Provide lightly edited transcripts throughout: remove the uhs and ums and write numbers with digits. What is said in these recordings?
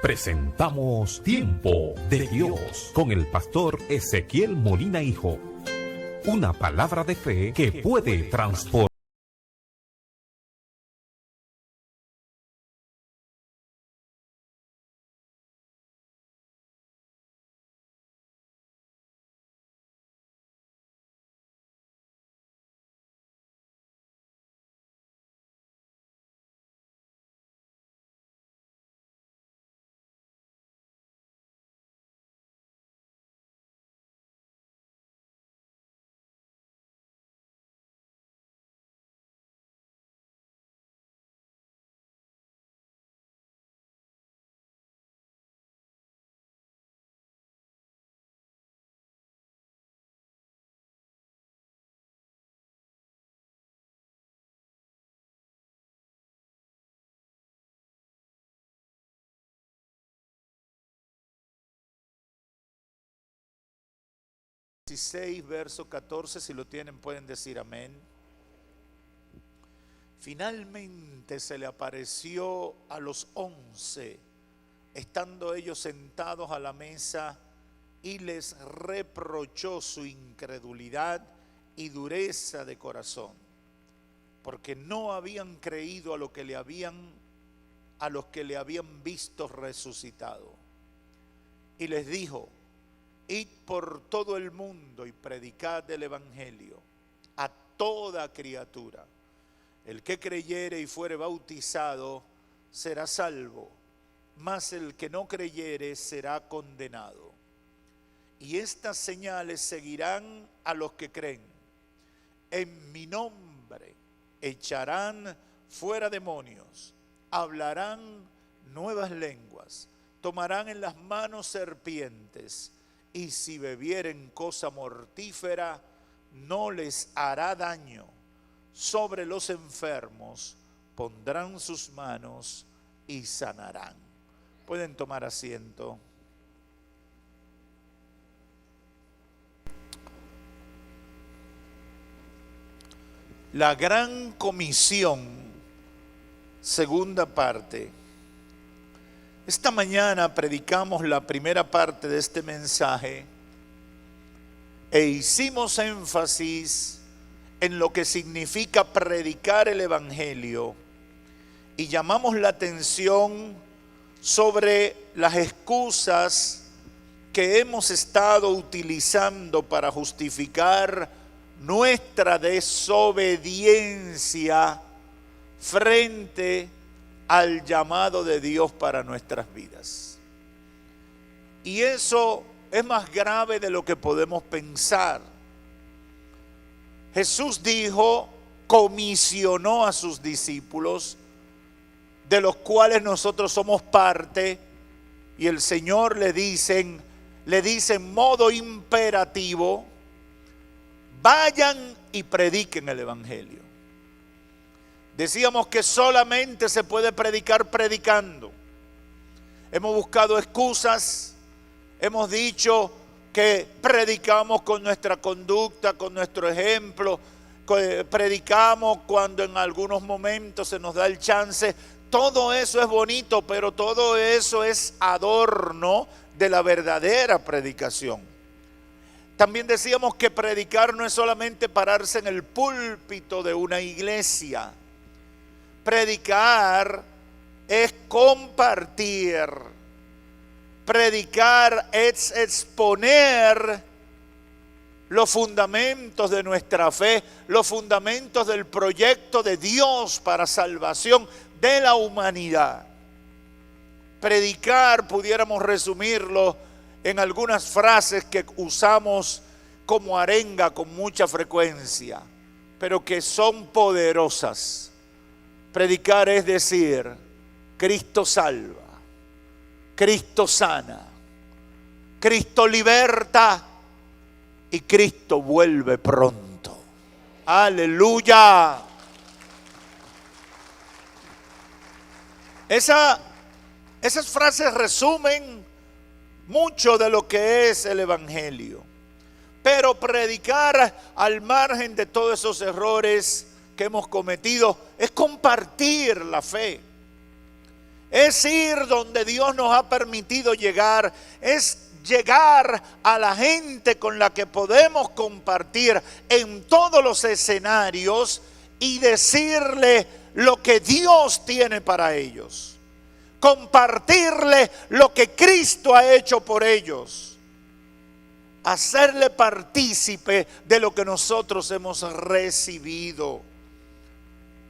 presentamos Tiempo de Dios con el pastor Ezequiel Molina Hijo. Una palabra de fe que puede transformar. Verso 14, si lo tienen pueden decir amén. Finalmente se le apareció a los 11, estando ellos sentados a la mesa, y les reprochó su incredulidad y dureza de corazón, porque no habían creído a los que le habían visto resucitado. Y les dijo: id por todo el mundo y predicad el evangelio a toda criatura. El que creyere y fuere bautizado será salvo, mas el que no creyere será condenado. Y estas señales seguirán a los que creen. En mi nombre echarán fuera demonios, hablarán nuevas lenguas, tomarán en las manos serpientes, y si bebieren cosa mortífera, no les hará daño. Sobre los enfermos pondrán sus manos y sanarán. Pueden tomar asiento. La gran comisión, segunda parte. Esta mañana predicamos la primera parte de este mensaje e hicimos énfasis en lo que significa predicar el evangelio, y llamamos la atención sobre las excusas que hemos estado utilizando para justificar nuestra desobediencia frente al llamado de Dios para nuestras vidas. Y eso es más grave de lo que podemos pensar. Jesús dijo, comisionó a sus discípulos, de los cuales nosotros somos parte, y el Señor le dice en modo imperativo: vayan y prediquen el evangelio. Decíamos que solamente se puede predicar predicando. Hemos buscado excusas, hemos dicho que predicamos con nuestra conducta, con nuestro ejemplo, predicamos cuando en algunos momentos se nos da el chance. Todo eso es bonito, pero todo eso es adorno de la verdadera predicación. También decíamos que predicar no es solamente pararse en el púlpito de una iglesia. Predicar es compartir. Predicar es exponer los fundamentos de nuestra fe, los fundamentos del proyecto de Dios para salvación de la humanidad. Predicar, pudiéramos resumirlo en algunas frases que usamos como arenga con mucha frecuencia, pero que son poderosas. Predicar es decir: Cristo salva, Cristo sana, Cristo liberta y Cristo vuelve pronto. ¡Aleluya! Esas frases resumen mucho de lo que es el evangelio. Pero predicar, al margen de todos esos errores que hemos cometido, es compartir la fe. es ir donde Dios nos ha permitido llegar, es llegar a la gente con la que podemos compartir en todos los escenarios y decirle lo que Dios tiene para ellos. Compartirle lo que Cristo ha hecho por ellos. Hacerle partícipe de lo que nosotros hemos recibido.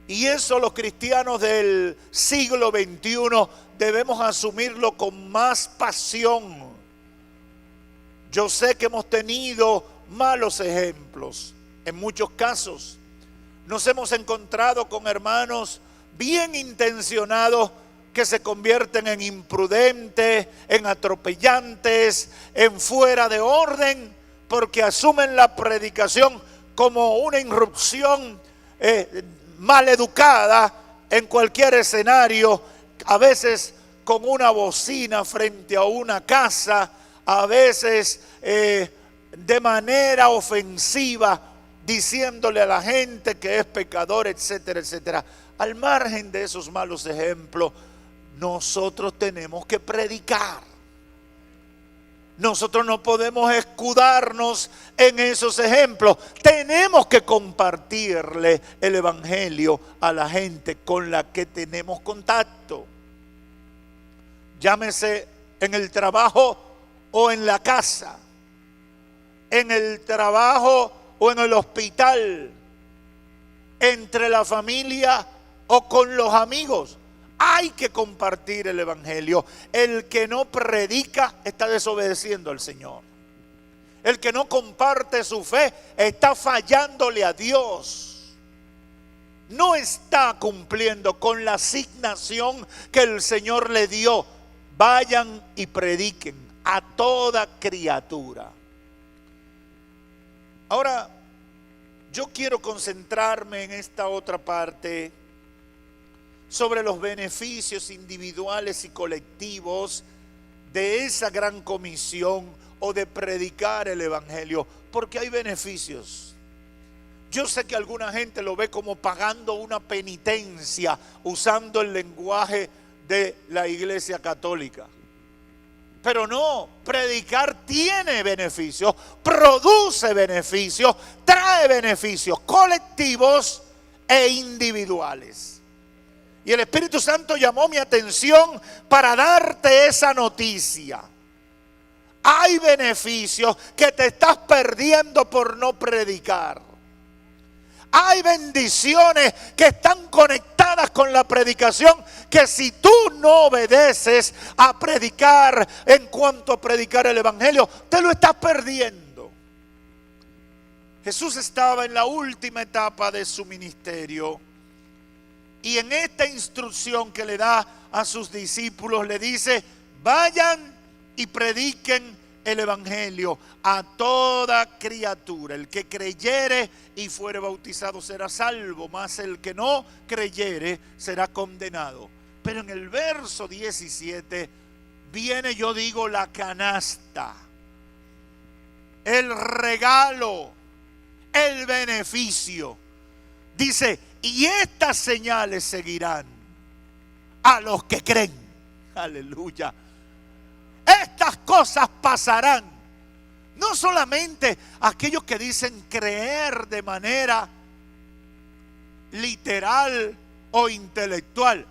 Y eso los cristianos del siglo XXI debemos asumirlo con más pasión. Yo sé que hemos tenido malos ejemplos. En muchos casos nos hemos encontrado con hermanos bien intencionados que se convierten en imprudentes, en atropellantes, en fuera de orden, porque asumen la predicación como una irrupción mal educada en cualquier escenario, a veces con una bocina frente a una casa, a veces de manera ofensiva, diciéndole a la gente que es pecador, etcétera, etcétera. Al margen de esos malos ejemplos, nosotros tenemos que predicar. Nosotros no podemos escudarnos en esos ejemplos. Tenemos que compartirle el evangelio a la gente con la que tenemos contacto. Llámese en el trabajo o en la casa, en el trabajo o en el hospital, entre la familia o con los amigos. Hay que compartir el evangelio. El que no predica está desobedeciendo al Señor. El que no comparte su fe está fallándole a Dios. No está cumpliendo con la asignación que el Señor le dio. Vayan y prediquen a toda criatura. Ahora, yo quiero concentrarme en esta otra parte sobre los beneficios individuales y colectivos de esa gran comisión o de predicar el evangelio, porque hay beneficios. Yo sé que alguna gente lo ve como pagando una penitencia, usando el lenguaje de la Iglesia Católica. Pero no, predicar tiene beneficios, produce beneficios, trae beneficios colectivos e individuales. Y el Espíritu Santo llamó mi atención para darte esa noticia. Hay beneficios que te estás perdiendo por no predicar. Hay bendiciones que están conectadas con la predicación, que si tú no obedeces a predicar en cuanto a predicar el evangelio, te lo estás perdiendo. Jesús estaba en la última etapa de su ministerio. Y en esta instrucción que le da a sus discípulos, le dice: vayan y prediquen el evangelio a toda criatura. El que creyere y fuere bautizado será salvo, mas el que no creyere será condenado. Pero en el verso 17 viene, yo digo, la canasta, el regalo, el beneficio. Dice: y estas señales seguirán a los que creen. Aleluya. Estas cosas pasarán. No solamente a aquellos que dicen creer de manera literal o intelectual,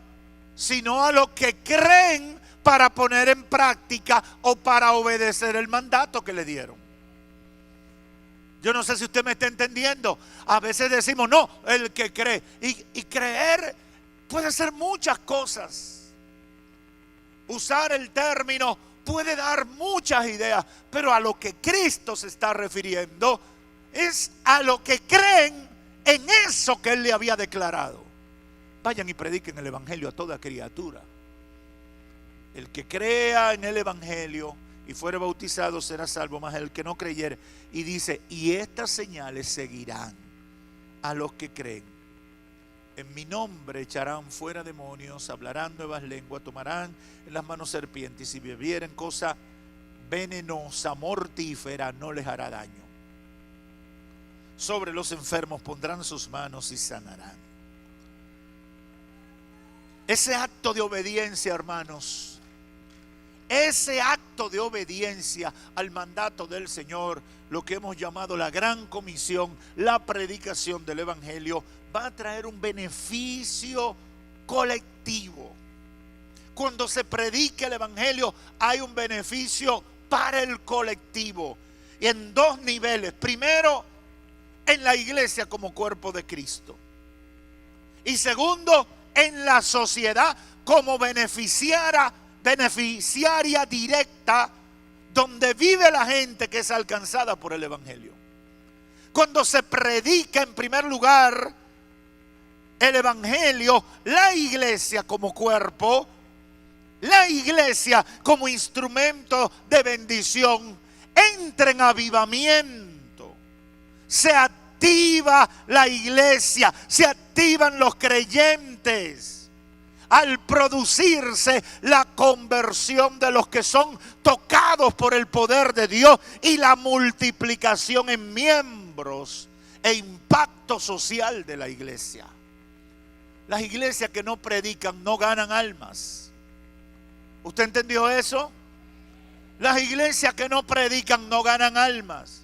sino a los que creen para poner en práctica o para obedecer el mandato que le dieron. Yo no sé si usted me está entendiendo. A veces decimos, no, el que cree. Y creer puede ser muchas cosas. Usar el término puede dar muchas ideas, pero a lo que Cristo se está refiriendo es a lo que creen en eso que Él le había declarado. Vayan y prediquen el evangelio a toda criatura. El que crea en el evangelio y fuere bautizado será salvo, mas el que no creyere. Y dice: y estas señales seguirán a los que creen. En mi nombre echarán fuera demonios, hablarán nuevas lenguas, tomarán en las manos serpientes, y si bebieren cosa venenosa, mortífera, no les hará daño. Sobre los enfermos pondrán sus manos y sanarán. Ese acto de obediencia, hermanos, ese acto de obediencia al mandato del Señor, lo que hemos llamado la gran comisión, la predicación del evangelio, va a traer un beneficio colectivo. Cuando se predica el evangelio hay un beneficio para el colectivo, y en dos niveles. Primero, en la iglesia como cuerpo de Cristo, y segundo, en la sociedad como beneficiaria directa, donde vive la gente que es alcanzada por el evangelio. Cuando se predica en primer lugar el evangelio, la iglesia como cuerpo, la iglesia como instrumento de bendición, entra en avivamiento. Se activa la iglesia, se activan los creyentes al producirse la conversión de los que son tocados por el poder de Dios y la multiplicación en miembros e impacto social de la iglesia. Las iglesias que no predican no ganan almas. ¿Usted entendió eso? Las iglesias que no predican no ganan almas.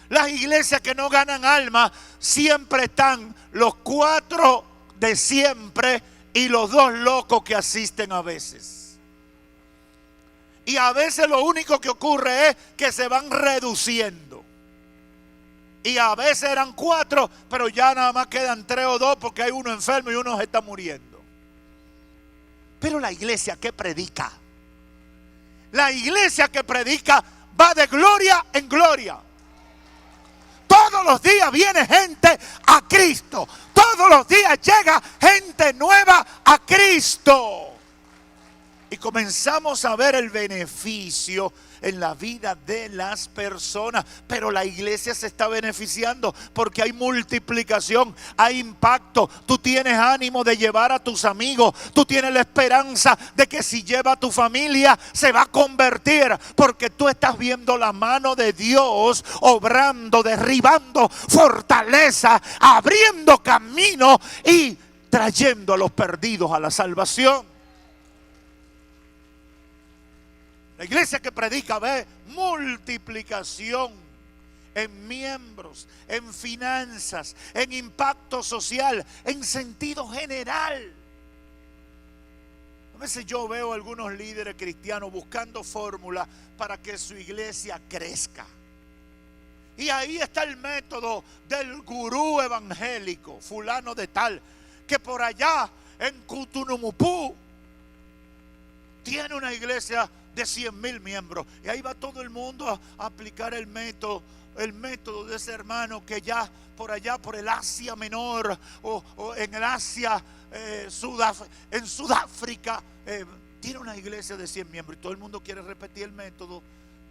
Las iglesias que no ganan almas siempre están los 4 de siempre y los 2 locos que asisten a veces. Y a veces lo único que ocurre es que se van reduciendo. Y a veces eran 4, pero ya nada más quedan 3 o 2 porque hay uno enfermo y uno se está muriendo. Pero la iglesia que predica, la iglesia que predica va de gloria en gloria. Todos los días viene gente a Cristo. Todos los días llega gente nueva a Cristo. Y comenzamos a ver el beneficio en la vida de las personas. Pero la iglesia se está beneficiando porque hay multiplicación, hay impacto. Tú tienes ánimo de llevar a tus amigos. Tú tienes la esperanza de que si lleva a tu familia se va a convertir, porque tú estás viendo la mano de Dios obrando, derribando fortaleza, abriendo camino y trayendo a los perdidos a la salvación. La iglesia que predica ve multiplicación en miembros, en finanzas, en impacto social, en sentido general. A veces yo veo a algunos líderes cristianos buscando fórmulas para que su iglesia crezca. Y ahí está el método del gurú evangélico, fulano de tal, que por allá en Cutunumupú tiene una iglesia de 100,000 miembros. Y ahí va todo el mundo a aplicar el método de ese hermano que ya por allá, por el Asia Menor o en el Asia, en Sudáfrica, tiene una iglesia de 100 miembros. Y todo el mundo quiere repetir el método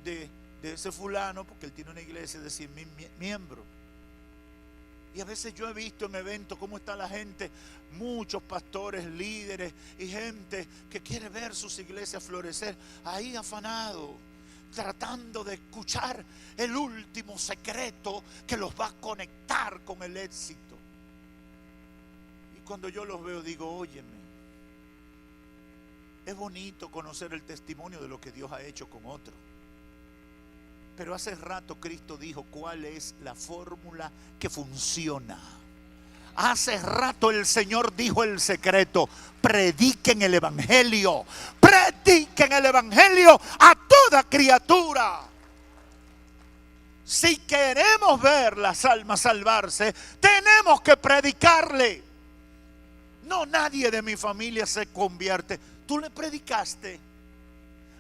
de ese fulano porque él tiene una iglesia de 100,000 miembros. Y a veces yo he visto en eventos cómo está la gente, muchos pastores, líderes y gente que quiere ver sus iglesias florecer, ahí afanado, tratando de escuchar el último secreto que los va a conectar con el éxito. Y cuando yo los veo digo, óyeme, es bonito conocer el testimonio de lo que Dios ha hecho con otros. Pero hace rato Cristo dijo cuál es la fórmula que funciona. Hace rato el Señor dijo el secreto: prediquen el evangelio. Prediquen el evangelio a toda criatura. Si queremos ver las almas salvarse, tenemos que predicarle. No, nadie de mi familia se convierte. Tú le predicaste.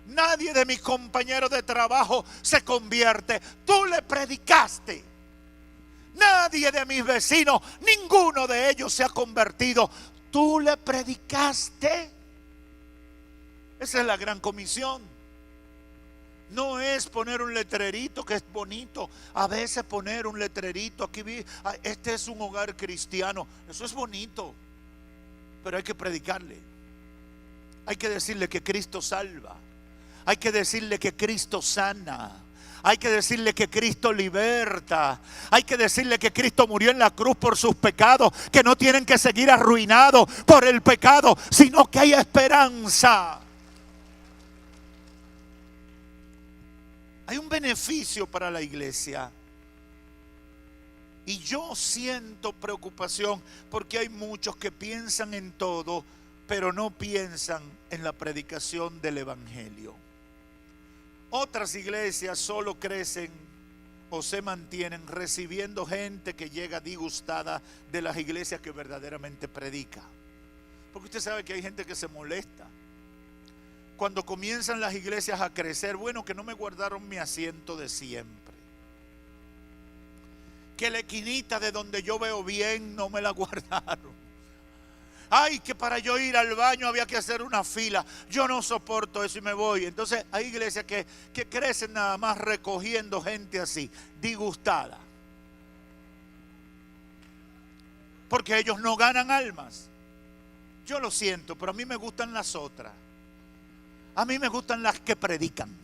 Nadie de mis compañeros de trabajo se convierte. Tú le predicaste. Nadie de mis vecinos, ninguno de ellos se ha convertido. Tú le predicaste. Esa es la gran comisión. No es poner un letrerito que es bonito. A veces poner un letrerito aquí, este es un hogar cristiano. Eso es bonito. Pero hay que predicarle. Hay que decirle que Cristo salva. Hay que decirle que Cristo sana. Hay que decirle que Cristo liberta. Hay que decirle que Cristo murió en la cruz por sus pecados, que no tienen que seguir arruinados por el pecado, sino que hay esperanza. Hay un beneficio para la iglesia. Y yo siento preocupación porque hay muchos que piensan en todo, pero no piensan en la predicación del evangelio. Otras iglesias solo crecen o se mantienen recibiendo gente que llega disgustada de las iglesias que verdaderamente predica. Porque usted sabe que hay gente que se molesta cuando comienzan las iglesias a crecer. Bueno, que no me guardaron mi asiento de siempre, que la esquinita de donde yo veo bien no me la guardaron. Ay, que para yo ir al baño había que hacer una fila. Yo no soporto eso y me voy. Entonces hay iglesias que crecen nada más recogiendo gente así, disgustada, porque ellos no ganan almas. Yo lo siento, pero a mí me gustan las otras. A mí me gustan las que predican.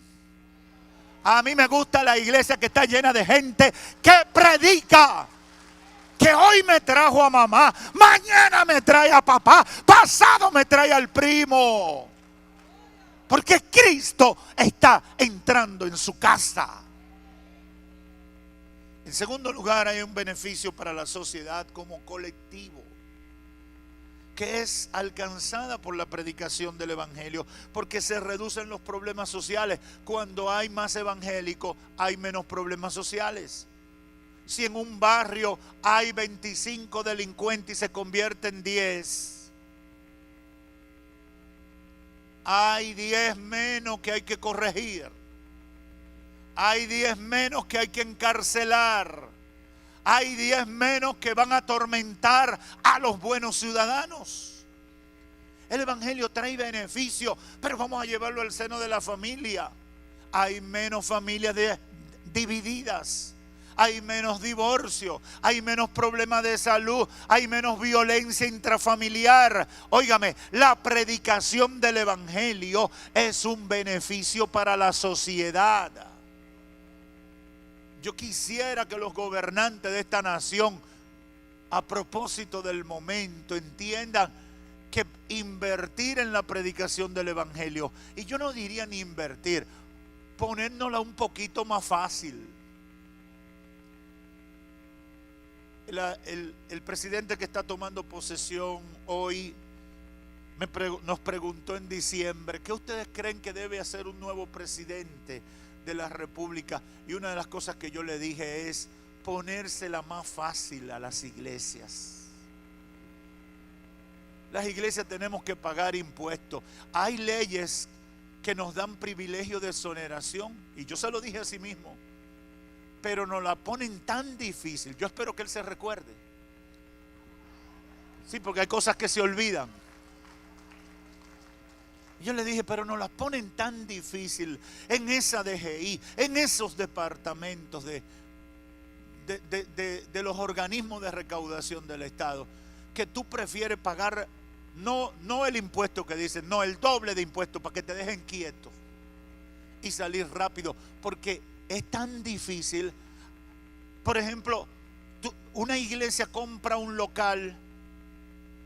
A mí me gusta la iglesia que está llena de gente que predica. Que hoy me trajo a mamá, mañana me trae a papá, pasado me trae al primo. Porque Cristo está entrando en su casa. En segundo lugar, hay un beneficio para la sociedad como colectivo, que es alcanzada por la predicación del evangelio, porque se reducen los problemas sociales. Cuando hay más evangélicos, hay menos problemas sociales. Si en un barrio hay 25 delincuentes y se convierte en 10, hay 10 menos que hay que corregir. Hay 10 menos que hay que encarcelar. Hay 10 menos que van a atormentar a los buenos ciudadanos. El evangelio trae beneficio, pero vamos a llevarlo al seno de la familia. Hay menos familias divididas. Hay menos divorcio, hay menos problemas de salud, hay menos violencia intrafamiliar. Óigame, la predicación del evangelio es un beneficio para la sociedad. Yo quisiera que los gobernantes de esta nación, a propósito del momento, entiendan que invertir en la predicación del evangelio, y yo no diría ni invertir, ponérnosla un poquito más fácil. El presidente que está tomando posesión hoy nos preguntó en diciembre: ¿qué ustedes creen que debe hacer un nuevo presidente de la República? Y una de las cosas que yo le dije es ponérsela más fácil a las iglesias. Las iglesias tenemos que pagar impuestos. Hay leyes que nos dan privilegio de exoneración, y yo se lo dije a sí mismo, pero nos la ponen tan difícil. Yo espero que él se recuerde. Sí, porque hay cosas que se olvidan. Yo le dije, pero nos la ponen tan difícil en esa DGI, en esos departamentos de los organismos de recaudación del Estado, que tú prefieres pagar no el impuesto que dicen, no, el doble de impuesto para que te dejen quieto y salir rápido, porque es tan difícil. Por ejemplo, una iglesia compra un local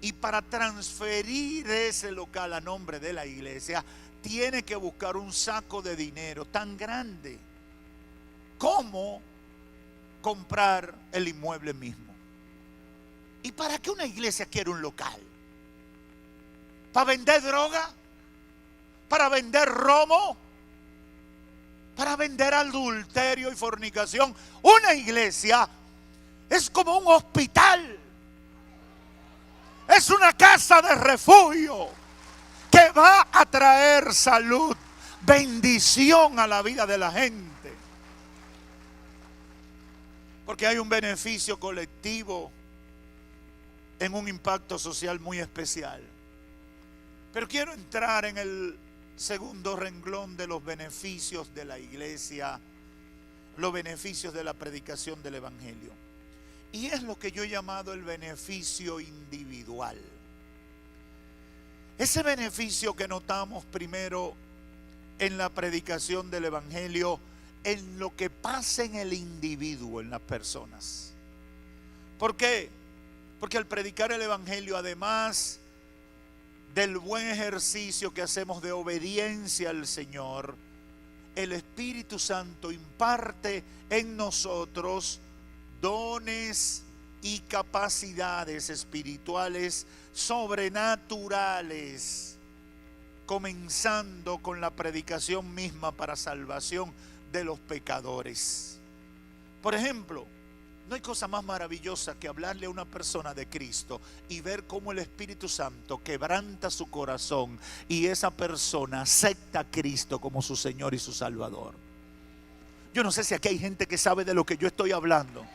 y para transferir ese local a nombre de la iglesia tiene que buscar un saco de dinero tan grande como comprar el inmueble mismo. ¿Y para qué una iglesia quiere un local? ¿Para vender droga? ¿Para vender romo? ¿Para vender adulterio y fornicación? Una iglesia es como un hospital. Es una casa de refugio que va a traer salud, bendición a la vida de la gente. Porque hay un beneficio colectivo en un impacto social muy especial. Pero quiero entrar en el segundo renglón de los beneficios de la iglesia, los beneficios de la predicación del evangelio. Y es lo que yo he llamado el beneficio individual. Ese beneficio que notamos primero en la predicación del evangelio en lo que pasa en el individuo, en las personas. ¿Por qué? Porque al predicar el evangelio, además del buen ejercicio que hacemos de obediencia al Señor, el Espíritu Santo imparte en nosotros dones y capacidades espirituales sobrenaturales, comenzando con la predicación misma para salvación de los pecadores. Por ejemplo, no hay cosa más maravillosa que hablarle a una persona de Cristo y ver cómo el Espíritu Santo quebranta su corazón y esa persona acepta a Cristo como su Señor y su Salvador. Yo no sé si aquí hay gente que sabe de lo que yo estoy hablando.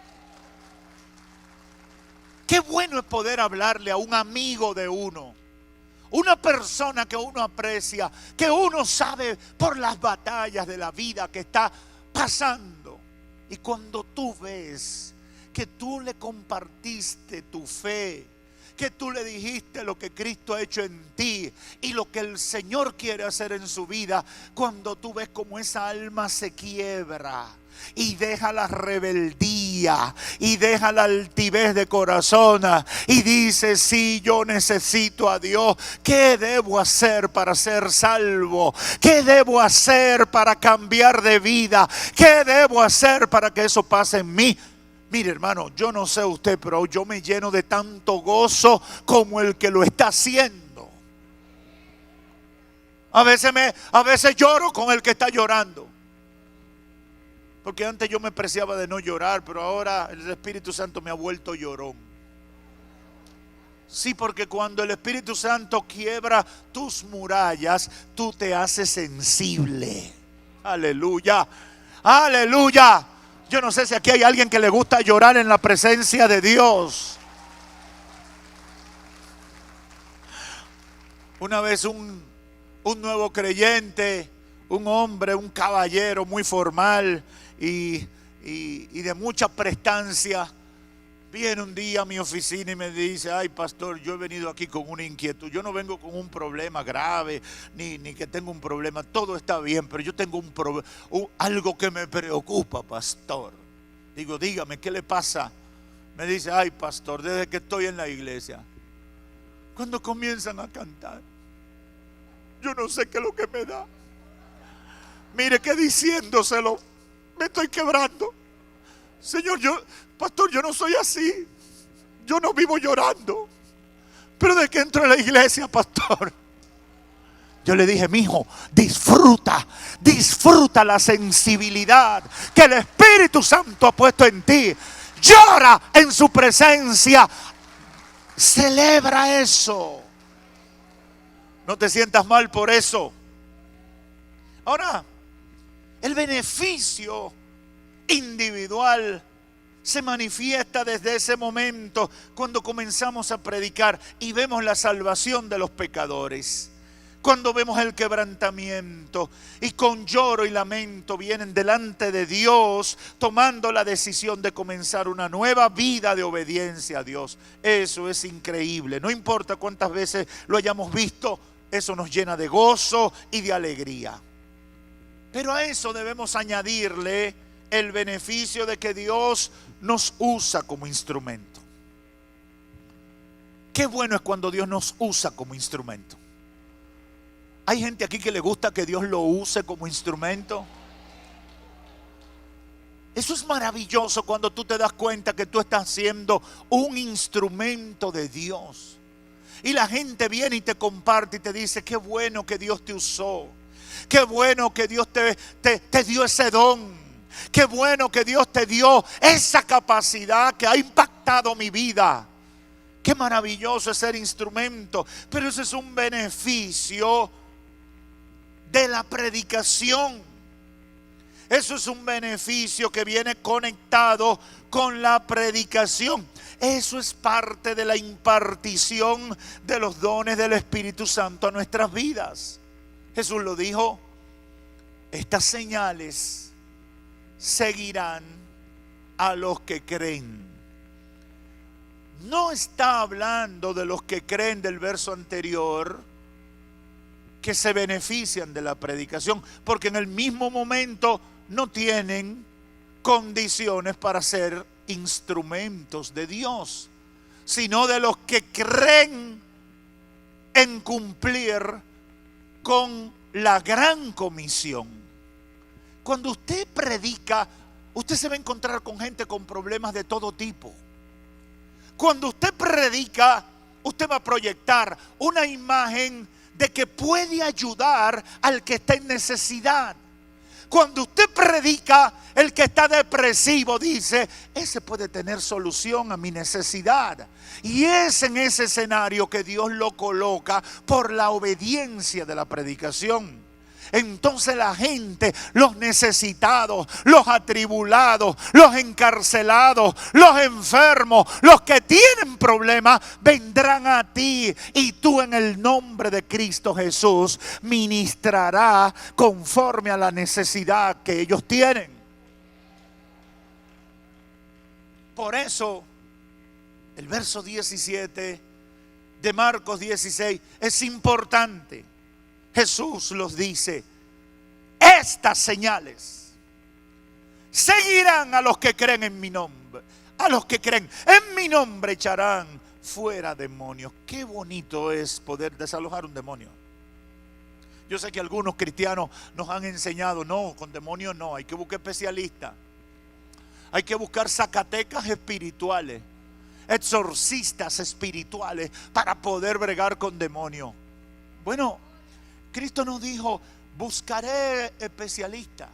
Qué bueno es poder hablarle a un amigo de uno, una persona que uno aprecia, que uno sabe por las batallas de la vida que está pasando. Y cuando tú ves que tú le compartiste tu fe, que tú le dijiste lo que Cristo ha hecho en ti y lo que el Señor quiere hacer en su vida, cuando tú ves como esa alma se quiebra y deja la rebeldía y deja la altivez de corazón y dice: sí, yo necesito a Dios. ¿Qué debo hacer para ser salvo? ¿Qué debo hacer para cambiar de vida? ¿Qué debo hacer para que eso pase en mí? Mire, hermano, yo no sé usted, pero yo me lleno de tanto gozo como el que lo está haciendo. A veces lloro con el que está llorando. Porque antes yo me preciaba de no llorar, pero ahora el Espíritu Santo me ha vuelto llorón. Sí, porque cuando el Espíritu Santo quiebra tus murallas, tú te haces sensible. Aleluya, aleluya. Yo no sé si aquí hay alguien que le gusta llorar en la presencia de Dios. Una vez un nuevo creyente, un hombre, un caballero muy formal y de mucha prestancia, viene un día a mi oficina y me dice: ay, pastor, yo he venido aquí con una inquietud. Yo no vengo con un problema grave, ni que tengo un problema. Todo está bien, pero yo tengo algo que me preocupa, pastor. Digo: dígame, ¿qué le pasa? Me dice: ay, pastor, desde que estoy en la iglesia, cuando comienzan a cantar, yo no sé qué es lo que me da. Mire que diciéndoselo me estoy quebrando. Señor, pastor, yo no soy así. Yo no vivo llorando. Pero de que entro a la iglesia, pastor, yo le dije: mijo, disfruta la sensibilidad que el Espíritu Santo ha puesto en ti. Llora en su presencia. Celebra eso. No te sientas mal por eso. Ahora, el beneficio individual se manifiesta desde ese momento cuando comenzamos a predicar y vemos la salvación de los pecadores. Cuando vemos el quebrantamiento y con lloro y lamento vienen delante de Dios tomando la decisión de comenzar una nueva vida de obediencia a Dios. Eso es increíble. No importa cuántas veces lo hayamos visto, eso nos llena de gozo y de alegría. Pero a eso debemos añadirle el beneficio de que Dios nos usa como instrumento. Qué bueno es cuando Dios nos usa como instrumento. ¿Hay gente aquí que le gusta que Dios lo use como instrumento? Eso es maravilloso cuando tú te das cuenta que tú estás siendo un instrumento de Dios. Y la gente viene y te comparte y te dice: qué bueno que Dios te usó. Qué bueno que Dios te dio ese don. Qué bueno que Dios te dio esa capacidad que ha impactado mi vida. Qué maravilloso es ser instrumento. Pero eso es un beneficio de la predicación. Eso es un beneficio que viene conectado con la predicación. Eso es parte de la impartición de los dones del Espíritu Santo a nuestras vidas. Jesús lo dijo: estas señales seguirán a los que creen. No está hablando de los que creen del verso anterior, que se benefician de la predicación, porque en el mismo momento no tienen condiciones para ser instrumentos de Dios, sino de los que creen en cumplir con la gran comisión. Cuando usted predica, usted se va a encontrar con gente con problemas de todo tipo. Cuando usted predica, usted va a proyectar una imagen de que puede ayudar al que está en necesidad. Cuando usted predica, el que está depresivo dice, ese puede tener solución a mi necesidad. Y es en ese escenario que Dios lo coloca por la obediencia de la predicación. Entonces la gente, los necesitados, los atribulados, los encarcelados, los enfermos, los que tienen problemas, vendrán a ti. Y tú, en el nombre de Cristo Jesús, ministrarás conforme a la necesidad que ellos tienen. Por eso, el verso 17 de Marcos 16 es importante. Jesús los dice: estas señales seguirán a los que creen en mi nombre. A los que creen en mi nombre echarán fuera demonios. Qué bonito es poder desalojar un demonio. Yo sé que algunos cristianos nos han enseñado, no, con demonios no, hay que buscar especialistas. Hay que buscar zacatecas espirituales, exorcistas espirituales para poder bregar con demonios. Bueno, Cristo nos dijo, buscaré especialistas,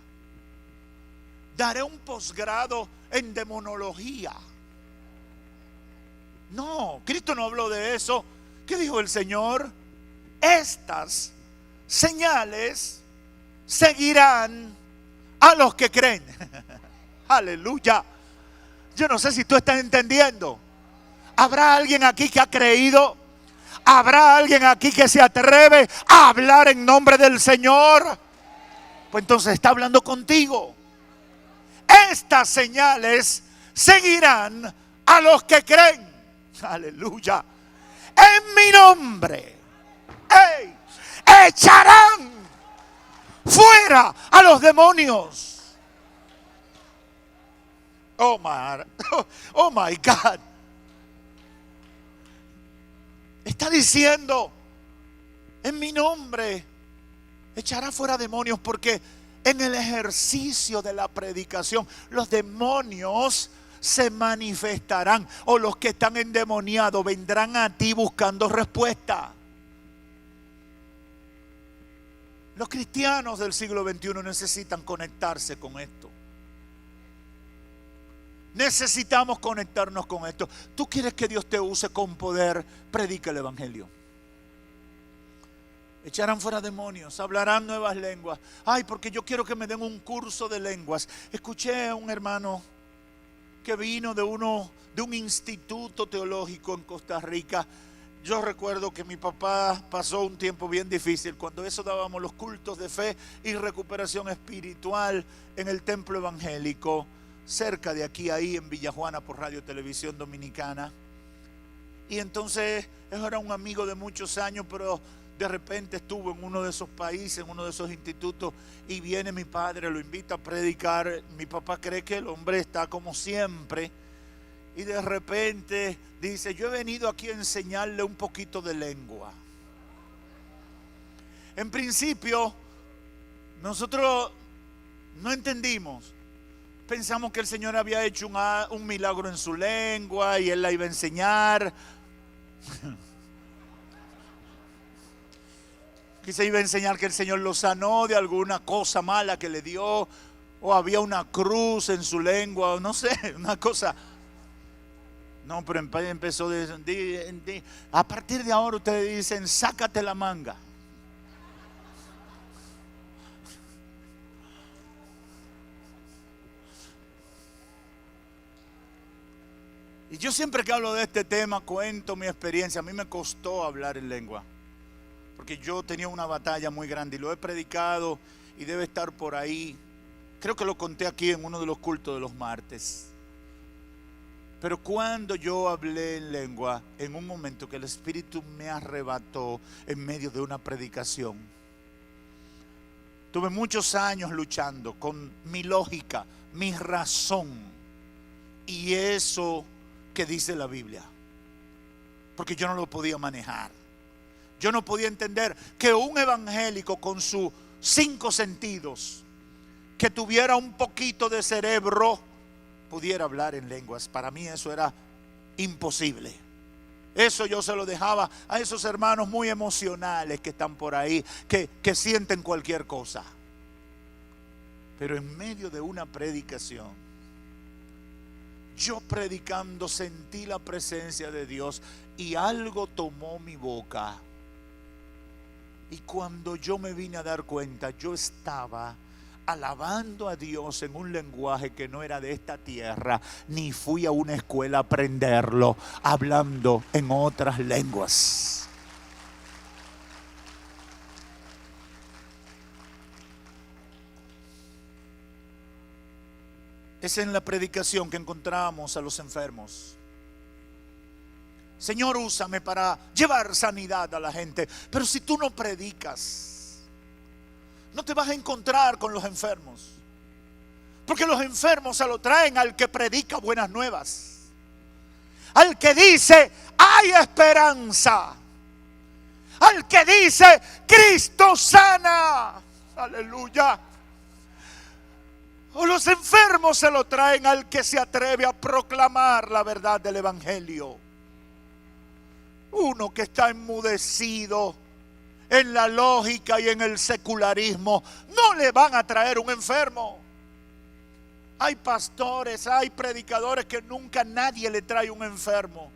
daré un posgrado en demonología. No, Cristo no habló de eso. ¿Qué dijo el Señor? Estas señales seguirán a los que creen. Aleluya. Yo no sé si tú estás entendiendo. ¿Habrá alguien aquí que ha creído? ¿Habrá alguien aquí que se atreve a hablar en nombre del Señor? Pues entonces está hablando contigo. Estas señales seguirán a los que creen. Aleluya. En mi nombre echarán fuera a los demonios. Oh my God. Está diciendo, en mi nombre echará fuera demonios, porque en el ejercicio de la predicación los demonios se manifestarán, o los que están endemoniados vendrán a ti buscando respuesta. Los cristianos del siglo XXI necesitan conectarse con esto. Necesitamos conectarnos con esto. ¿Tú quieres que Dios te use con poder? Predica el evangelio. Echarán fuera demonios, hablarán nuevas lenguas. Ay, porque yo quiero que me den un curso de lenguas. Escuché a un hermano que vino de un instituto teológico en Costa Rica. Yo recuerdo que mi papá pasó un tiempo bien difícil cuando eso dábamos los cultos de fe y recuperación espiritual en el templo evangélico, cerca de aquí, ahí en Villajuana, por Radio Televisión Dominicana. Y entonces él era un amigo de muchos años, pero de repente estuvo en uno de esos países, en uno de esos institutos, y viene mi padre, lo invita a predicar. Mi papá cree que el hombre está como siempre, y de repente dice: yo he venido aquí a enseñarle un poquito de lengua. En principio nosotros no entendimos. Pensamos que el Señor había hecho un milagro en su lengua y Él la iba a enseñar. Quizá iba a enseñar que el Señor lo sanó de alguna cosa mala que le dio, o había una cruz en su lengua, o no sé, una cosa. No, pero empezó a partir de ahora ustedes dicen: sácate la manga. Y yo siempre que hablo de este tema cuento mi experiencia. A mí me costó hablar en lengua, porque yo tenía una batalla muy grande y lo he predicado y debe estar por ahí. Creo que lo conté aquí en uno de los cultos de los martes. Pero cuando yo hablé en lengua, en un momento que el Espíritu me arrebató en medio de una predicación, Tuve muchos años luchando con mi lógica, mi razón y eso que dice la Biblia. Porque yo no lo podía manejar. Yo no podía entender que un evangélico con sus 5 sentidos, que tuviera un poquito de cerebro, pudiera hablar en lenguas. Para mí eso era imposible. Eso yo se lo dejaba a esos hermanos muy emocionales que están por ahí, que sienten cualquier cosa. Pero en medio de una predicación, yo predicando sentí la presencia de Dios y algo tomó mi boca. Y cuando yo me vine a dar cuenta, yo estaba alabando a Dios en un lenguaje que no era de esta tierra, ni fui a una escuela a aprenderlo, hablando en otras lenguas. Es en la predicación que encontramos a los enfermos. Señor, úsame para llevar sanidad a la gente. Pero si tú no predicas, no te vas a encontrar con los enfermos. Porque los enfermos se lo traen al que predica buenas nuevas. Al que dice, hay esperanza. Al que dice, Cristo sana. Aleluya. O los enfermos se lo traen al que se atreve a proclamar la verdad del evangelio. Uno que está enmudecido en la lógica y en el secularismo, no le van a traer un enfermo. Hay pastores, hay predicadores que nunca nadie le trae un enfermo.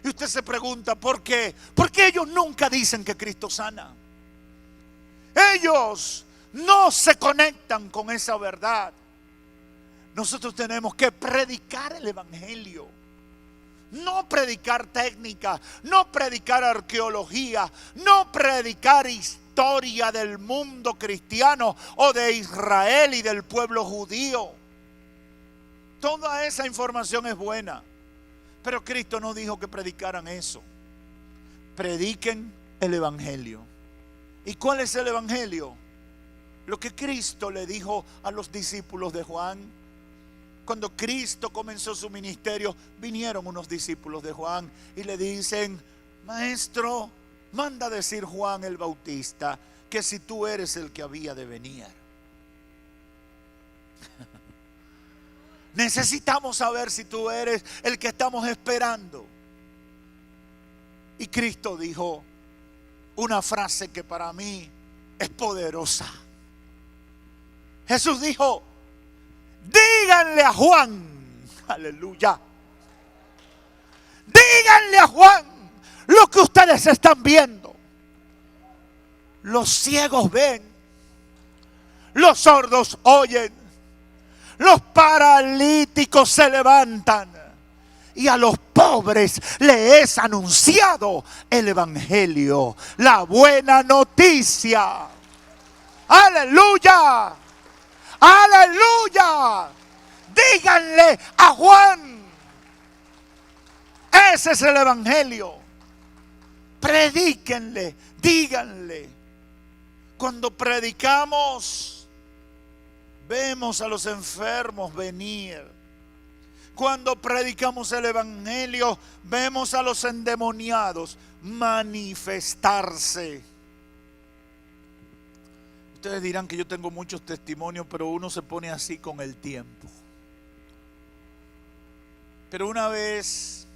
Y usted se pregunta, ¿por qué? Porque ellos nunca dicen que Cristo sana. Ellos no se conectan con esa verdad. Nosotros tenemos que predicar el evangelio. No predicar técnica, no predicar arqueología, no predicar historia del mundo cristiano o de Israel y del pueblo judío. Toda esa información es buena, pero Cristo no dijo que predicaran eso. Prediquen el evangelio. ¿Y cuál es el evangelio? Lo que Cristo le dijo a los discípulos de Juan. Cuando Cristo comenzó su ministerio, vinieron unos discípulos de Juan y le dicen, Maestro, manda decir Juan el Bautista que si tú eres el que había de venir. Necesitamos saber si tú eres el que estamos esperando. Y Cristo dijo una frase que para mí es poderosa. Jesús dijo, díganle a Juan, aleluya, díganle a Juan lo que ustedes están viendo. Los ciegos ven, los sordos oyen, los paralíticos se levantan y a los pobres le es anunciado el evangelio, la buena noticia. Aleluya. Aleluya. Díganle a Juan. Ese es el evangelio. Predíquenle, díganle. Cuando predicamos, vemos a los enfermos venir. Cuando predicamos el evangelio, vemos a los endemoniados manifestarse. Ustedes dirán que yo tengo muchos testimonios, pero uno se pone así con el tiempo. Pero una vez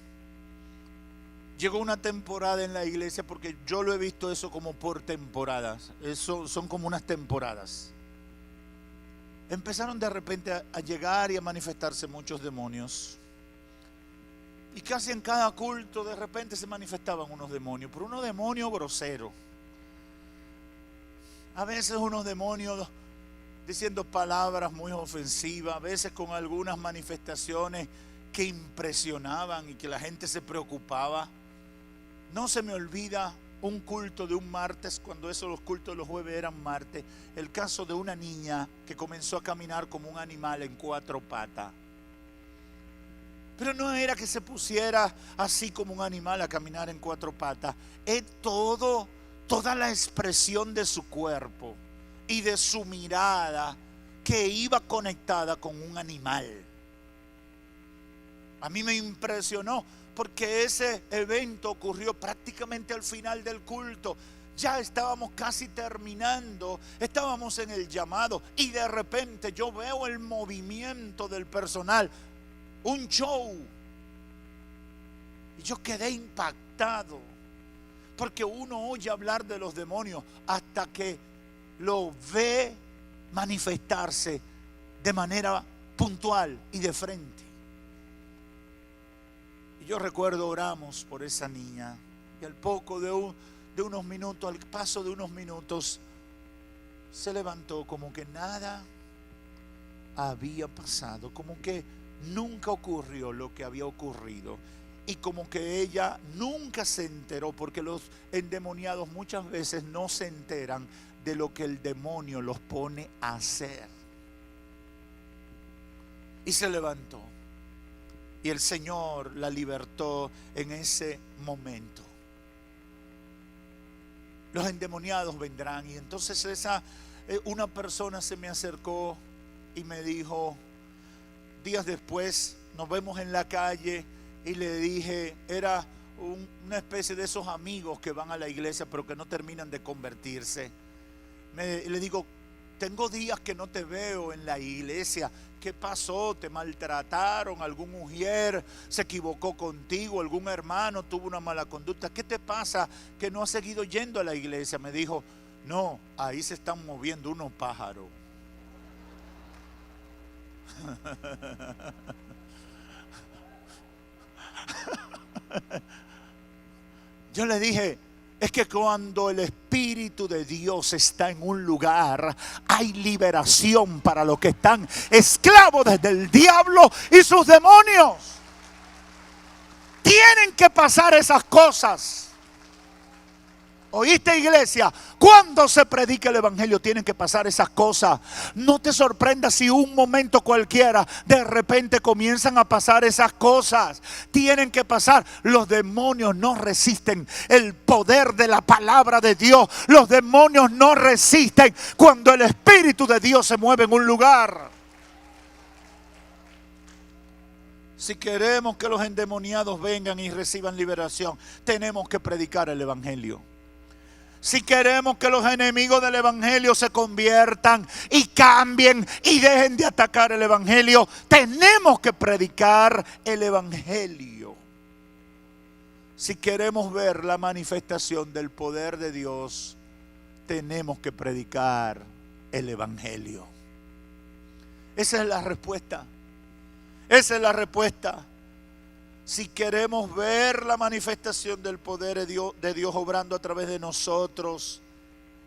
llegó una temporada en la iglesia, porque yo lo he visto eso como por temporadas. Eso son como unas temporadas. Empezaron de repente a llegar y a manifestarse muchos demonios. Y casi en cada culto de repente se manifestaban unos demonios, pero unos demonios groseros. A veces unos demonios diciendo palabras muy ofensivas, a veces con algunas manifestaciones que impresionaban y que la gente se preocupaba. No se me olvida un culto de un martes, cuando los cultos de los jueves eran martes, el caso de una niña que comenzó a caminar como un animal en 4 patas. Pero no era que se pusiera así como un animal a caminar en 4 patas, es toda la expresión de su cuerpo y de su mirada que iba conectada con un animal. A mí me impresionó porque ese evento ocurrió prácticamente al final del culto. Ya estábamos casi terminando, estábamos en el llamado y de repente yo veo el movimiento del personal, un show. Y yo quedé impactado porque uno oye hablar de los demonios hasta que lo ve manifestarse de manera puntual y de frente. Y yo recuerdo oramos por esa niña y al poco de unos minutos, al paso de unos minutos, se levantó como que nada había pasado, como que nunca ocurrió lo que había ocurrido y como que ella nunca se enteró, porque los endemoniados muchas veces no se enteran de lo que el demonio los pone a hacer. Y se levantó y el Señor la libertó en ese momento. Los endemoniados vendrán. Y entonces una persona se me acercó y me dijo, días después nos vemos en la calle, y le dije, era una especie de esos amigos que van a la iglesia pero que no terminan de convertirse. Le digo, tengo días que no te veo en la iglesia. ¿Qué pasó? ¿Te maltrataron? ¿Algún mujer se equivocó contigo? ¿Algún hermano tuvo una mala conducta? ¿Qué te pasa que no has seguido yendo a la iglesia? Me dijo, no, ahí se están moviendo unos pájaros. Yo le dije, es que cuando el Espíritu de Dios está en un lugar, hay liberación para los que están esclavos desde el diablo y sus demonios. Tienen que pasar esas cosas. ¿Oíste, iglesia? Cuando se predica el evangelio tienen que pasar esas cosas. No te sorprendas si un momento cualquiera de repente comienzan a pasar esas cosas. Tienen que pasar. Los demonios no resisten el poder de la palabra de Dios. Los demonios no resisten cuando el Espíritu de Dios se mueve en un lugar. Si queremos que los endemoniados vengan y reciban liberación, tenemos que predicar el evangelio. Si queremos que los enemigos del evangelio se conviertan y cambien y dejen de atacar el evangelio, tenemos que predicar el evangelio. Si queremos ver la manifestación del poder de Dios, tenemos que predicar el evangelio. Esa es la respuesta. Esa es la respuesta. Si queremos ver la manifestación del poder de Dios obrando a través de nosotros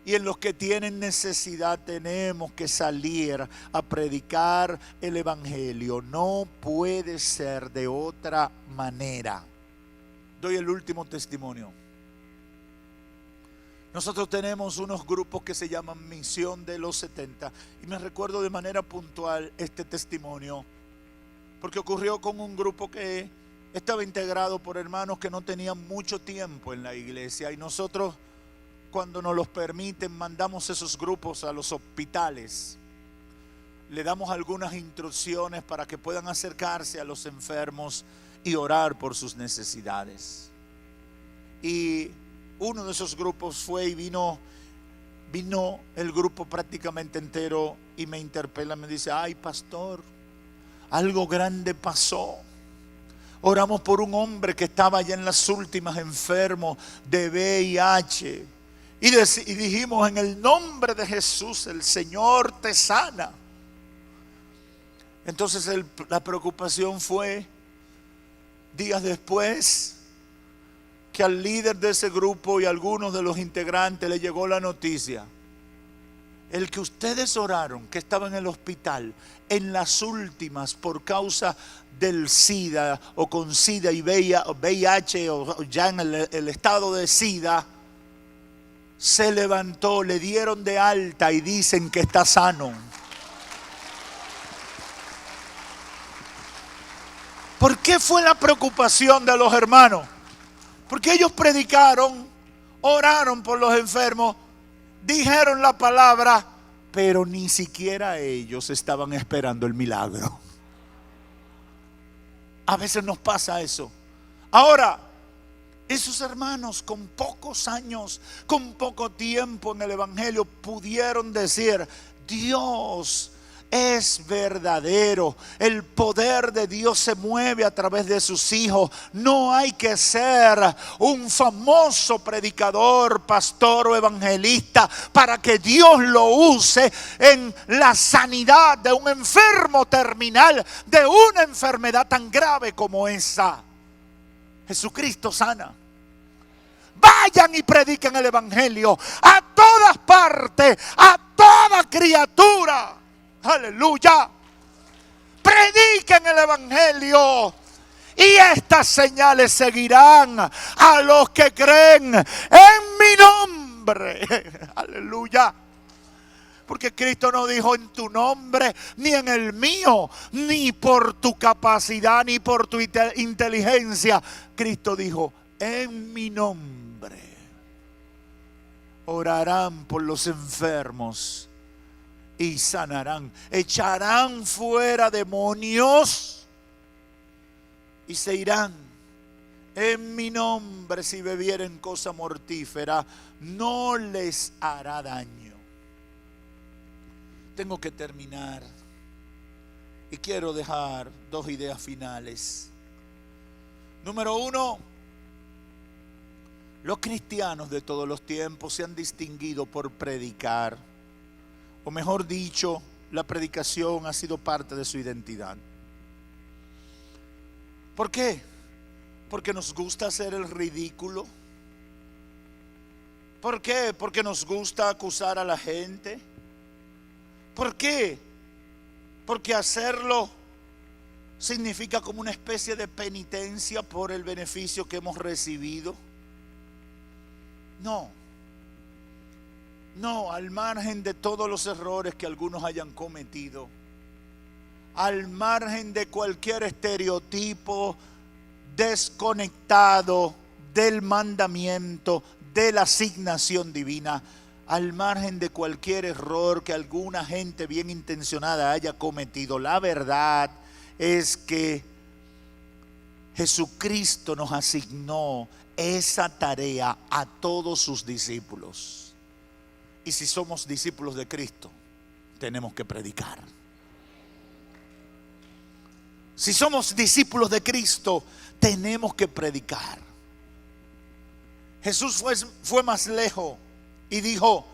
y en los que tienen necesidad, tenemos que salir a predicar el evangelio. No puede ser de otra manera. Doy el último testimonio. Nosotros tenemos unos grupos que se llaman Misión de los 70 y me recuerdo de manera puntual este testimonio porque ocurrió con un grupo que estaba integrado por hermanos que no tenían mucho tiempo en la iglesia y nosotros, cuando nos los permiten, mandamos esos grupos a los hospitales. Le damos algunas instrucciones para que puedan acercarse a los enfermos y orar por sus necesidades. Y uno de esos grupos fue y vino el grupo prácticamente entero y me interpela, me dice, ay pastor, algo grande pasó. Oramos por un hombre que estaba ya en las últimas, enfermo de VIH. Y dijimos, en el nombre de Jesús, el Señor te sana. Entonces la preocupación fue, días después, que al líder de ese grupo y a algunos de los integrantes le llegó la noticia. El que ustedes oraron, que estaba en el hospital, en las últimas por causa del SIDA o con SIDA y VIH o ya en el estado de SIDA, se levantó, le dieron de alta y dicen que está sano. ¿Por qué fue la preocupación de los hermanos? Porque ellos predicaron, oraron por los enfermos, dijeron la palabra, pero ni siquiera ellos estaban esperando el milagro. A veces nos pasa eso. Ahora, esos hermanos con pocos años, con poco tiempo en el Evangelio, pudieron decir: Dios es verdadero, el poder de Dios se mueve a través de sus hijos. No hay que ser un famoso predicador, pastor o evangelista para que Dios lo use en la sanidad de un enfermo terminal, de una enfermedad tan grave como esa. Jesucristo sana. Vayan y prediquen el evangelio a todas partes, a toda criatura. Aleluya. Prediquen el evangelio y estas señales seguirán a los que creen en mi nombre. Aleluya. Porque Cristo no dijo en tu nombre, ni en el mío, ni por tu capacidad, ni por tu inteligencia. Cristo dijo: en mi nombre orarán por los enfermos y sanarán, echarán fuera demonios y se irán. En mi nombre, si bebieren cosa mortífera, no les hará daño. Tengo que terminar y quiero dejar dos ideas finales. Número uno, los cristianos de todos los tiempos se han distinguido por predicar. O mejor dicho, la predicación ha sido parte de su identidad. ¿Por qué? Porque nos gusta hacer el ridículo. ¿Por qué? Porque nos gusta acusar a la gente. ¿Por qué? Porque hacerlo significa como una especie de penitencia por el beneficio que hemos recibido. No, al margen de todos los errores que algunos hayan cometido, al margen de cualquier estereotipo desconectado del mandamiento, de la asignación divina, al margen de cualquier error que alguna gente bien intencionada haya cometido, la verdad es que Jesucristo nos asignó esa tarea a todos sus discípulos. Y si somos discípulos de Cristo, tenemos que predicar. Si somos discípulos de Cristo, tenemos que predicar. Jesús fue más lejos y dijo: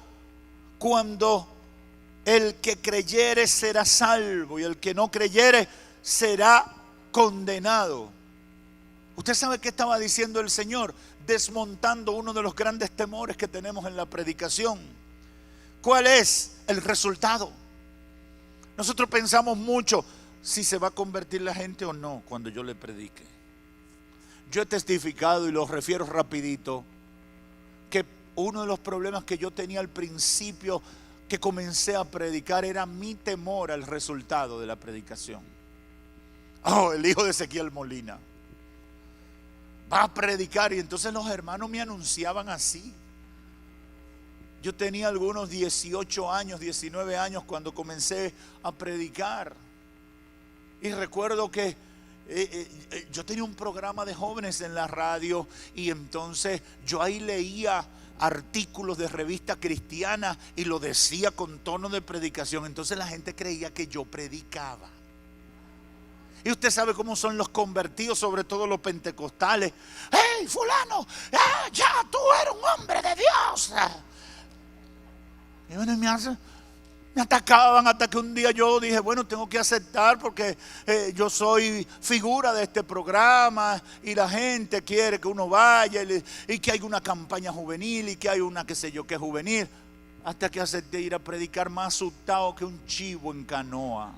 cuando el que creyere será salvo y el que no creyere será condenado. ¿Usted sabe qué estaba diciendo el Señor? Desmontando uno de los grandes temores que tenemos en la predicación. ¿Cuál es el resultado? Nosotros pensamos mucho si se va a convertir la gente o no cuando yo le predique. Yo he testificado y lo refiero rapidito que uno de los problemas que yo tenía al principio que comencé a predicar era mi temor al resultado de la predicación. El hijo de Ezequiel Molina va a predicar, y entonces los hermanos me anunciaban así. Yo tenía algunos 18 años, 19 años cuando comencé a predicar. Y recuerdo que yo tenía un programa de jóvenes en la radio, y entonces yo ahí leía artículos de revista cristiana y lo decía con tono de predicación. Entonces la gente creía que yo predicaba. Y usted sabe cómo son los convertidos, sobre todo los pentecostales. ¡Hey, fulano! ¡Ya tú eres un hombre de Dios! Y bueno, me atacaban hasta que un día yo dije: bueno, tengo que aceptar porque yo soy figura de este programa y la gente quiere que uno vaya y que hay una campaña juvenil y que hay una qué sé yo qué juvenil. Hasta que acepté ir a predicar más asustado que un chivo en canoa.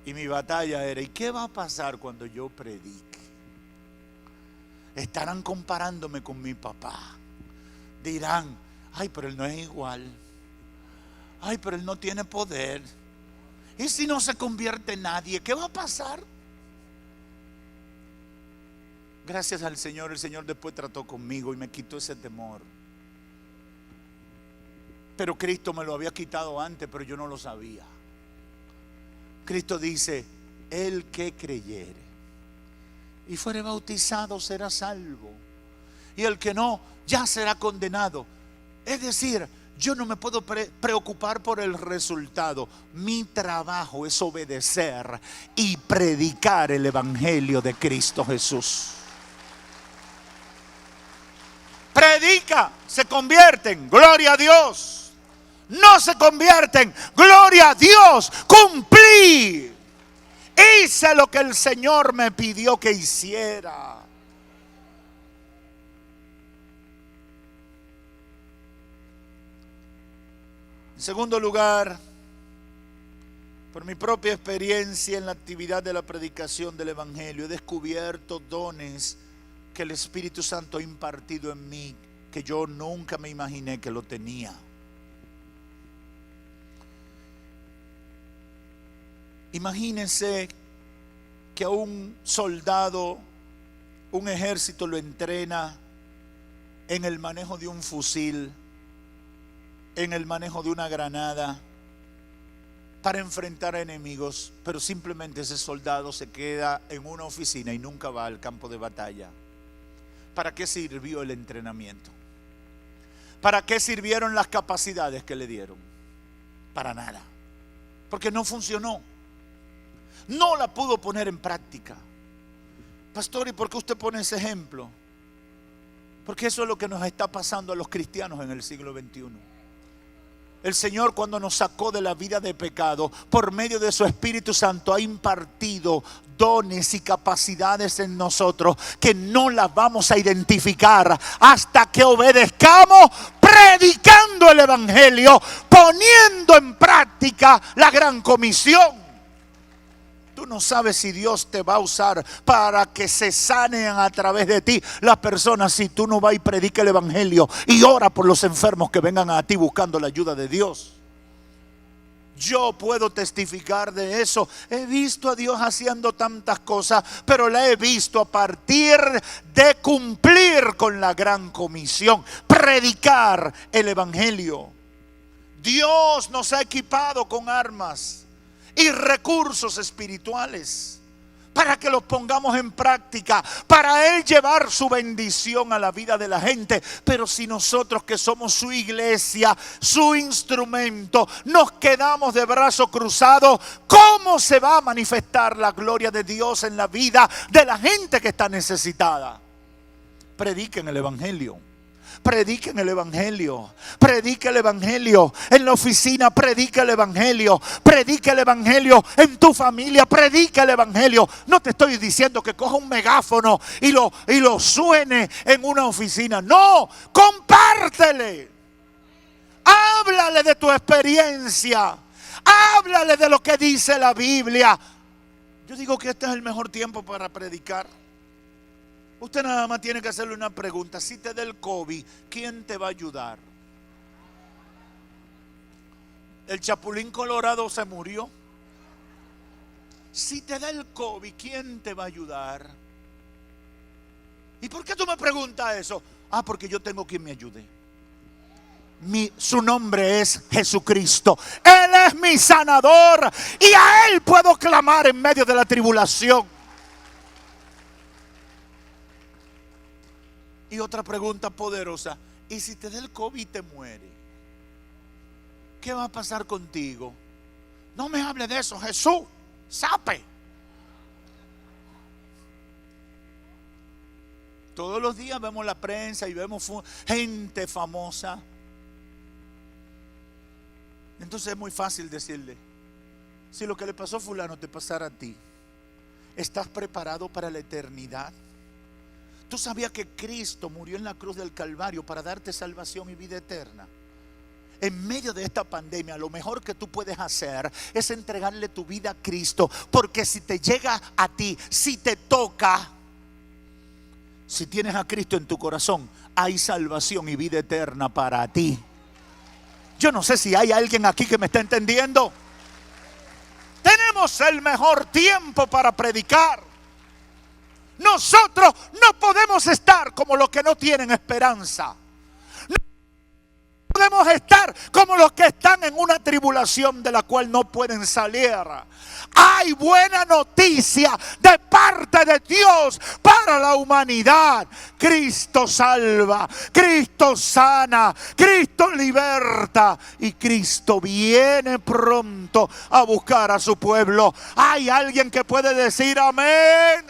Y mi batalla era: ¿y qué va a pasar cuando yo predique? Estarán comparándome con mi papá. Dirán: ay, pero él no es igual. Ay, pero él no tiene poder. ¿Y si no se convierte en nadie? ¿Qué va a pasar? Gracias al Señor, el Señor después trató conmigo y me quitó ese temor. Pero Cristo me lo había quitado antes, pero yo no lo sabía. Cristo dice, el que creyere y fuere bautizado será salvo, y el que no, ya será condenado. Es decir, yo no me puedo preocupar por el resultado. Mi trabajo es obedecer y predicar el evangelio de Cristo Jesús. Predica, se convierten, gloria a Dios. No se convierten, gloria a Dios. Cumplí. Hice lo que el Señor me pidió que hiciera. En segundo lugar, por mi propia experiencia en la actividad de la predicación del evangelio, he descubierto dones que el Espíritu Santo ha impartido en mí, que yo nunca me imaginé que lo tenía. Imagínense que a un soldado, un ejército lo entrena en el manejo de un fusil, en el manejo de una granada, para enfrentar a enemigos, pero simplemente ese soldado se queda en una oficina y nunca va al campo de batalla. ¿Para qué sirvió el entrenamiento? ¿Para qué sirvieron las capacidades que le dieron? Para nada, porque no funcionó. No la pudo poner en práctica. Pastor, ¿y por qué usted pone ese ejemplo? Porque eso es lo que nos está pasando a los cristianos en el siglo XXI. El Señor, cuando nos sacó de la vida de pecado, por medio de su Espíritu Santo ha impartido dones y capacidades en nosotros que no las vamos a identificar hasta que obedezcamos predicando el evangelio, poniendo en práctica la gran comisión. Tú no sabes si Dios te va a usar para que se sanen a través de ti las personas si tú no vas y predica el evangelio y ora por los enfermos que vengan a ti buscando la ayuda de Dios. Yo puedo testificar de eso. He visto a Dios haciendo tantas cosas, pero la he visto a partir de cumplir con la gran comisión, predicar el evangelio. Dios nos ha equipado con armas y recursos espirituales para que los pongamos en práctica, para Él llevar su bendición a la vida de la gente. Pero si nosotros, que somos su iglesia, su instrumento, nos quedamos de brazos cruzados, ¿cómo se va a manifestar la gloria de Dios en la vida de la gente que está necesitada? Prediquen el evangelio. Prediquen el evangelio, predica el evangelio en la oficina, predica el evangelio, predica el evangelio en tu familia, predica el evangelio. No te estoy diciendo que coja un megáfono y lo suene en una oficina. No, compártele. Háblale de tu experiencia, háblale de lo que dice la Biblia. Yo digo que este es el mejor tiempo para predicar. Usted nada más tiene que hacerle una pregunta. Si te da el COVID, ¿quién te va a ayudar? El Chapulín Colorado se murió. Si te da el COVID, ¿quién te va a ayudar? ¿Y por qué tú me preguntas eso? Porque yo tengo quien me ayude. Su nombre es Jesucristo. Él es mi sanador y a Él puedo clamar en medio de la tribulación. Y otra pregunta poderosa: ¿y si te da el COVID y te muere? ¿Qué va a pasar contigo? No me hable de eso, Jesús, sape. Todos los días vemos la prensa y vemos gente famosa. Entonces es muy fácil decirle: si lo que le pasó a fulano te pasara a ti, ¿estás preparado para la eternidad? ¿Tú sabías que Cristo murió en la cruz del Calvario para darte salvación y vida eterna? En medio de esta pandemia, lo mejor que tú puedes hacer es entregarle tu vida a Cristo, porque si te llega a ti, si te toca, si tienes a Cristo en tu corazón, hay salvación y vida eterna para ti. Yo no sé si hay alguien aquí que me está entendiendo. Tenemos el mejor tiempo para predicar. Nosotros no podemos estar como los que no tienen esperanza. podemos estar como los que están en una tribulación de la cual no pueden salir. Hay buena noticia de parte de Dios para la humanidad. Cristo salva, Cristo sana, Cristo liberta y Cristo viene pronto a buscar a su pueblo. Hay alguien que puede decir amén.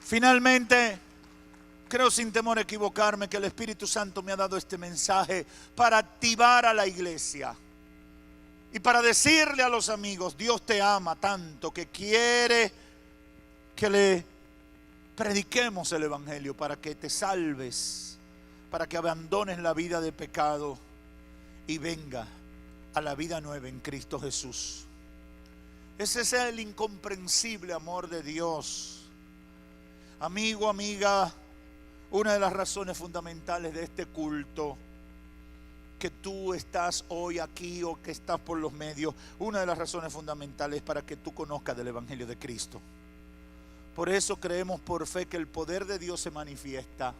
Finalmente, creo sin temor a equivocarme que el Espíritu Santo me ha dado este mensaje para activar a la iglesia y para decirle a los amigos: Dios te ama tanto que quiere que le prediquemos el Evangelio para que te salves, para que abandones la vida de pecado y venga a la vida nueva en Cristo Jesús. Ese es el incomprensible amor de Dios. Amigo, amiga, una de las razones fundamentales de este culto, que tú estás hoy aquí o que estás por los medios, una de las razones fundamentales es para que tú conozcas del Evangelio de Cristo. Por eso creemos por fe que el poder de Dios se manifiesta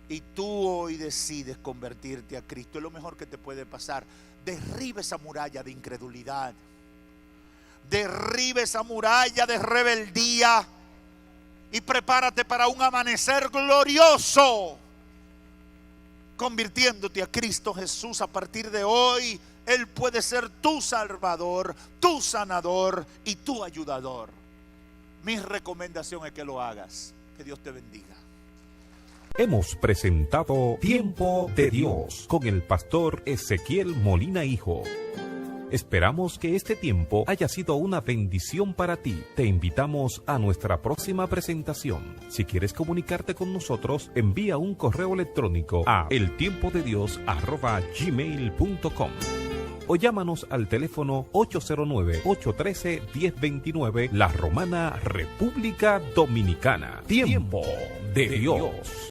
y tú hoy decides convertirte a Cristo. Es lo mejor que te puede pasar. Derriba esa muralla de incredulidad, derriba esa muralla de rebeldía y prepárate para un amanecer glorioso, convirtiéndote a Cristo Jesús. A partir de hoy, Él puede ser tu Salvador, tu sanador y tu ayudador. Mi recomendación es que lo hagas. Que Dios te bendiga. Hemos presentado Tiempo de Dios con el pastor Ezequiel Molina Hijo. Esperamos que este tiempo haya sido una bendición para ti. Te invitamos a nuestra próxima presentación. Si quieres comunicarte con nosotros, envía un correo electrónico a eltiempodedios@gmail.com o llámanos al teléfono 809-813-1029, La Romana, República Dominicana. Tiempo de Dios.